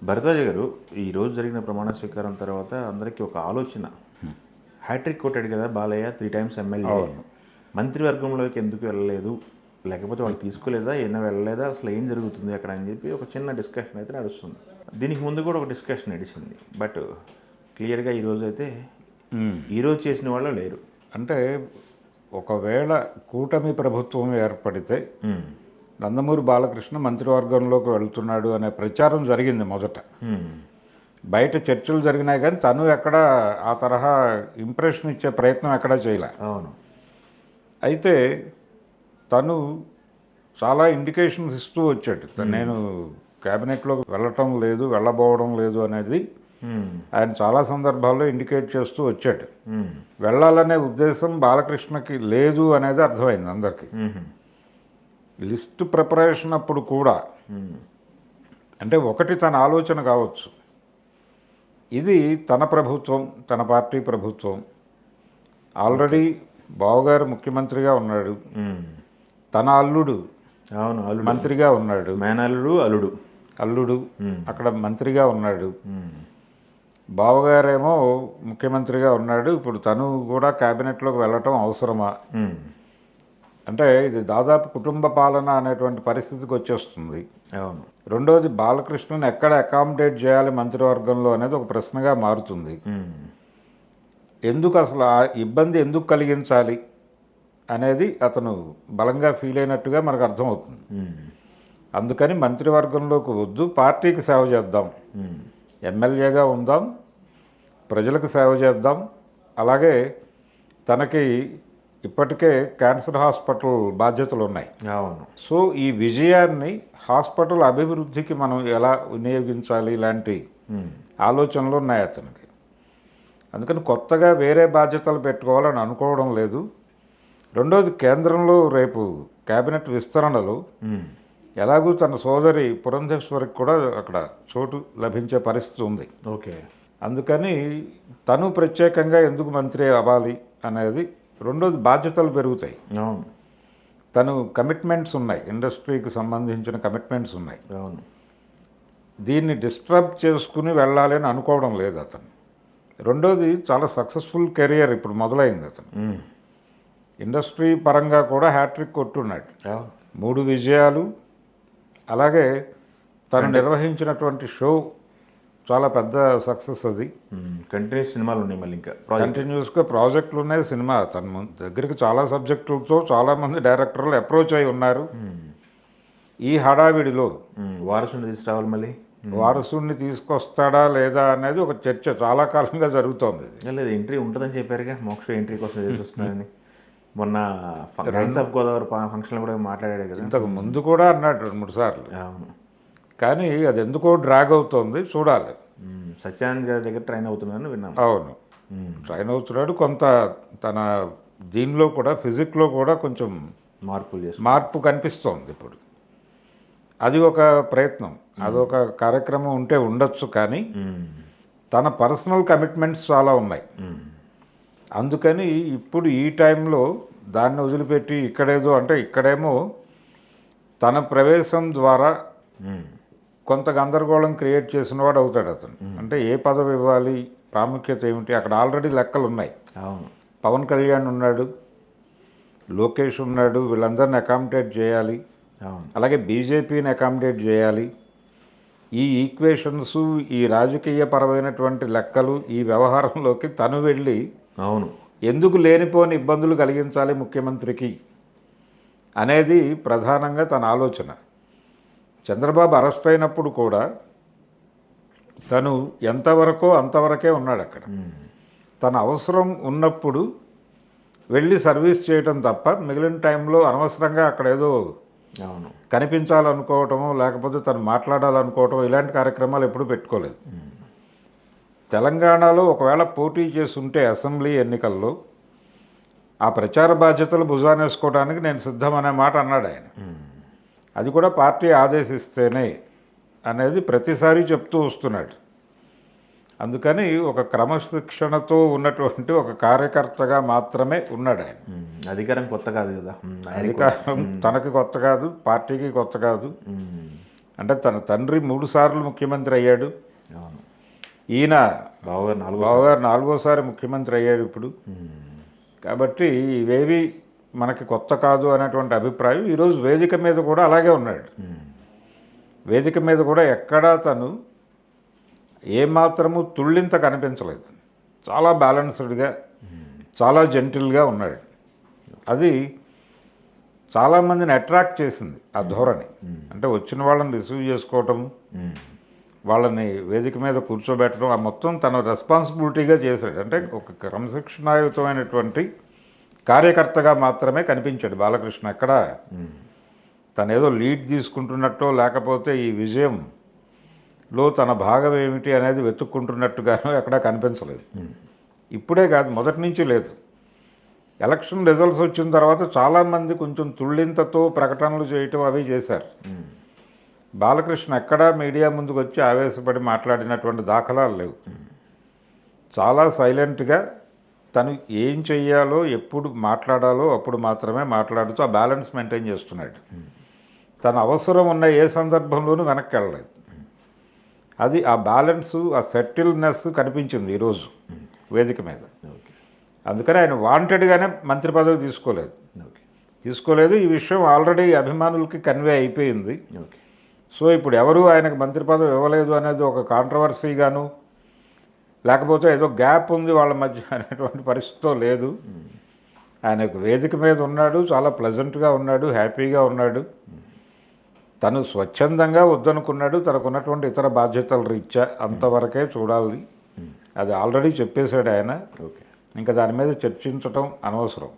భరద్వాజ గారు, ఈరోజు జరిగిన ప్రమాణ స్వీకారం తర్వాత అందరికీ ఒక ఆలోచన. హ్యాట్రిక్ కొట్టాడు కదా బాలయ్య, 3 టైమ్స్ ఎమ్మెల్యే. అవును. మంత్రివర్గంలోకి ఎందుకు వెళ్ళలేదు, లేకపోతే వాళ్ళు తీసుకోలేదా, ఏమైనా వెళ్ళలేదా, అసలు ఏం జరుగుతుంది అక్కడ అని చెప్పి ఒక చిన్న డిస్కషన్ అయితే నడుస్తుంది. దీనికి ముందు కూడా ఒక డిస్కషన్ నడిచింది. బట్ క్లియర్గా ఈరోజు అయితే ఈరోజు చేసిన వాళ్ళు లేరు. అంటే ఒకవేళ కూటమి ప్రభుత్వం ఏర్పడితే నందమూరి బాలకృష్ణ మంత్రివర్గంలోకి వెళ్తున్నాడు అనే ప్రచారం జరిగింది మొదట. బయట చర్చలు జరిగినాయి కానీ తను ఎక్కడ ఆ తరహా ఇంప్రెషన్ ఇచ్చే ప్రయత్నం ఎక్కడా చేయలే. అవును. అయితే తను చాలా ఇండికేషన్స్ ఇస్తూ వచ్చాడు. నేను క్యాబినెట్లోకి వెళ్ళటం లేదు, వెళ్ళబోవడం లేదు అనేది ఆయన చాలా సందర్భాల్లో ఇండికేట్ చేస్తూ వచ్చాడు. వెళ్ళాలనే ఉద్దేశం బాలకృష్ణకి లేదు అనేది అర్థమైంది అందరికీ. లిస్ట్ ప్రిపరేషన్ అప్పుడు కూడా అంటే ఒకటి తన ఆలోచన కావచ్చు, ఇది తన ప్రభుత్వం, తన పార్టీ ప్రభుత్వం, ఆల్రెడీ బావగారు ముఖ్యమంత్రిగా ఉన్నాడు, తన అల్లుడు అవును అల్లుడు మంత్రిగా ఉన్నాడు, మేనల్లుడు అల్లుడు అక్కడ మంత్రిగా ఉన్నాడు, బావగారేమో ముఖ్యమంత్రిగా ఉన్నాడు, ఇప్పుడు తను కూడా క్యాబినెట్లోకి వెళ్ళటం అవసరమా? అంటే ఇది దాదాపు కుటుంబ పాలన అనేటువంటి పరిస్థితికి వచ్చేస్తుంది. అవును. రెండోది బాలకృష్ణను ఎక్కడ అకామిడేట్ చేయాలి మంత్రివర్గంలో అనేది ఒక ప్రశ్నగా మారుతుంది. ఎందుకు అసలు ఆ ఇబ్బంది ఎందుకు కలిగించాలి అనేది అతను బలంగా ఫీల్ అయినట్టుగా మనకు అర్థమవుతుంది. అందుకని మంత్రివర్గంలోకి వద్దు, పార్టీకి సేవ చేద్దాం, ఎమ్మెల్యేగా ఉందాం, ప్రజలకు సేవ చేద్దాం, అలాగే తనకి ఇప్పటికే క్యాన్సర్ హాస్పిటల్ బాధ్యతలు ఉన్నాయి. అవును. సో ఈ విజయాన్ని హాస్పిటల్ అభివృద్ధికి మనం ఎలా వినియోగించాలి ఇలాంటి ఆలోచనలు ఉన్నాయి అతనికి. అందుకని కొత్తగా వేరే బాధ్యతలు పెట్టుకోవాలని అనుకోవడం లేదు. రెండోది కేంద్రంలో రేపు క్యాబినెట్ విస్తరణలో ఎలాగూ తన సోదరి పురంధేశ్వరికి కూడా అక్కడ చోటు లభించే పరిస్థితి ఉంది. ఓకే. అందుకని తను ప్రత్యేకంగా ఎందుకు మంత్రి అవ్వాలి అనేది. రెండోది బాధ్యతలు పెరుగుతాయి. అవును. తను కమిట్మెంట్స్ ఉన్నాయి, ఇండస్ట్రీకి సంబంధించిన కమిట్మెంట్స్ ఉన్నాయి. అవును. దీన్ని డిస్టర్బ్ చేసుకుని వెళ్ళాలి అని అనుకోవడం లేదు అతను. రెండోది చాలా సక్సెస్ఫుల్ కెరియర్ ఇప్పుడు మొదలైంది అతను. ఇండస్ట్రీ పరంగా కూడా హ్యాట్రిక్ కొట్టున్నాడు. 3 విజయాలు, అలాగే తను నిర్వహించినటువంటి షో చాలా పెద్ద సక్సెస్. అది కంటిన్యూస్ సినిమాలు ఉన్నాయి, మళ్ళీ ఇంకా కంటిన్యూస్గా ప్రాజెక్టులు ఉన్నాయి. సినిమా తన దగ్గరికి చాలా సబ్జెక్టులతో చాలామంది డైరెక్టర్లు అప్రోచ్ అయి ఉన్నారు. ఈ హడావిడిలో వారసుని తీసుకురావాలి, మళ్ళీ వారసుడిని తీసుకొస్తాడా లేదా అనేది ఒక చర్చ చాలా కాలంగా జరుగుతోంది. లేదు, ఎంట్రీ ఉంటుందని చెప్పారుగా, మోక్ష ఎంట్రీ కోసం చేసి వస్తున్నారని. మొన్న టైమ్స్ ఆఫ్ గోదావరి ఫంక్షన్లో కూడా మాట్లాడాడు కదా. ఇంతకు ముందు కూడా అన్నాడు 2-3 సార్లు. అవును. కానీ అది ఎందుకో డ్రాగ్ అవుతోంది, చూడాలి. సత్యానంద్ గారి దగ్గర ట్రైన్ అవుతున్నారని విన్నాను. అవును, ట్రైన్ అవుతున్నాడు. కొంత తన దీనిలో కూడా ఫిజిక్లో కూడా కొంచెం మార్పు కనిపిస్తోంది ఇప్పుడు. అది ఒక ప్రయత్నం, అదొక కార్యక్రమం ఉంటే ఉండొచ్చు. కానీ తన పర్సనల్ కమిట్మెంట్స్ చాలా ఉన్నాయి. అందుకని ఇప్పుడు ఈ టైంలో దాన్ని వదిలిపెట్టి ఇక్కడేదో అంటే ఇక్కడేమో తన ప్రవేశం ద్వారా కొంత గందరగోళం క్రియేట్ చేసిన వాడు అవుతాడు అతను. అంటే ఏ పదవి ఇవ్వాలి, ప్రాముఖ్యత ఏమిటి, అక్కడ ఆల్రెడీ లెక్కలు ఉన్నాయి. అవును. పవన్ కళ్యాణ్ ఉన్నాడు, లోకేష్ ఉన్నాడు, వీళ్ళందరిని అకామిడేట్ చేయాలి. అలాగే బీజేపీని అకామిడేట్ చేయాలి. ఈ ఈక్వేషన్స్, ఈ రాజకీయపరమైనటువంటి లెక్కలు, ఈ వ్యవహారంలోకి తను వెళ్ళి అవును ఎందుకు లేనిపోని ఇబ్బందులు కలిగించాలి ముఖ్యమంత్రికి అనేది ప్రధానంగా తన ఆలోచన. చంద్రబాబు అరెస్ట్ అయినప్పుడు కూడా తను ఎంతవరకో అంతవరకే ఉన్నాడు అక్కడ. తన అవసరం ఉన్నప్పుడు వెళ్ళి సర్వీస్ చేయటం తప్ప మిగిలిన టైంలో అనవసరంగా అక్కడ ఏదో కనిపించాలనుకోవటము, లేకపోతే తను మాట్లాడాలనుకోవటం, ఇలాంటి కార్యక్రమాలు ఎప్పుడూ పెట్టుకోలేదు. తెలంగాణలో ఒకవేళ పోటీ చేసి ఉంటే అసెంబ్లీ ఎన్నికల్లో ఆ ప్రచార బాధ్యతలు భుజానేసుకోవడానికి నేను సిద్ధమనే మాట అన్నాడు ఆయన. అది కూడా పార్టీ ఆదేశిస్తేనే అనేది ప్రతిసారి చెప్తూ వస్తున్నాడు. అందుకని ఒక క్రమశిక్షణతో ఉన్నటువంటి ఒక కార్యకర్తగా మాత్రమే ఉన్నాడు ఆయన. అధికారం కొత్త కాదు కదా, అధికారం తనకి కొత్త కాదు, పార్టీకి కొత్త కాదు. అంటే తన తండ్రి 3 సార్లు ముఖ్యమంత్రి అయ్యాడు, అవును. ఈయన బావగారు బావగారు 4వసారి ముఖ్యమంత్రి అయ్యాడు ఇప్పుడు. కాబట్టి ఇవేవి మనకి కొత్త కాదు అనేటువంటి అభిప్రాయం ఈరోజు వేదిక మీద కూడా అలాగే ఉన్నాడు. వేదిక మీద కూడా ఎక్కడా తను ఏమాత్రము తుళ్ళింత కనిపించలేదు. చాలా బ్యాలెన్స్డ్గా, చాలా జెంటిల్గా ఉన్నాడు. అది చాలామందిని అట్రాక్ట్ చేసింది ఆ ధోరణి. అంటే వచ్చిన వాళ్ళని రిసీవ్ చేసుకోవటం, వాళ్ళని వేదిక మీద కూర్చోబెట్టడం, ఆ మొత్తం తన రెస్పాన్సిబిలిటీగా చేశాడు. అంటే ఒక క్రమశిక్షణాయుతమైనటువంటి కార్యకర్తగా మాత్రమే కనిపించాడు బాలకృష్ణ. ఎక్కడ తనేదో లీడ్ తీసుకుంటున్నట్టో లేకపోతే ఈ విజయంలో తన భాగం ఏమిటి అనేది వెతుక్కుంటున్నట్టుగానో ఎక్కడా కనిపించలేదు. ఇప్పుడే కాదు, మొదటి నుంచి లేదు. ఎలక్షన్ రిజల్ట్స్ వచ్చిన తర్వాత చాలామంది కొంచెం తుళ్ళింతతో ప్రకటనలు చేయటం అవి చేశారు. బాలకృష్ణ ఎక్కడా మీడియా ముందుకు వచ్చి ఆవేశపడి మాట్లాడినటువంటి దాఖలాలు లేవు. చాలా సైలెంట్గా తను ఏం చెయ్యాలో, ఎప్పుడు మాట్లాడాలో అప్పుడు మాత్రమే మాట్లాడుతూ ఆ బ్యాలెన్స్ మెయింటైన్ చేస్తున్నాడు. తన అవసరం ఉన్న ఏ సందర్భంలోనూ వెనక్కి వెళ్ళలేదు. అది ఆ బ్యాలెన్సు, ఆ సెటిల్నెస్ కనిపించింది ఈరోజు వేదిక మీద. అందుకని ఆయన వాంటెడ్గానే మంత్రి పదవి తీసుకోలేదు. ఈ విషయం ఆల్రెడీ అభిమానులకి కన్వే అయిపోయింది. సో ఇప్పుడు ఎవరు ఆయనకు మంత్రి పదవి ఇవ్వలేదు అనేది ఒక కాంట్రవర్సీగాను, లేకపోతే ఏదో గ్యాప్ ఉంది వాళ్ళ మధ్య అనేటువంటి పరిస్థితితో లేదు. ఆయనకు వేదిక మీద ఉన్నాడు, చాలా ప్లెజెంట్గా ఉన్నాడు, హ్యాపీగా ఉన్నాడు. తను స్వచ్ఛందంగా వద్దనుకున్నాడు. తనకున్నటువంటి ఇతర బాధ్యతల రీత్యా అంతవరకే చూడాలి. అది ఆల్రెడీ చెప్పేశాడు ఆయన. ఇంకా దాని మీద చర్చించటం అనవసరం.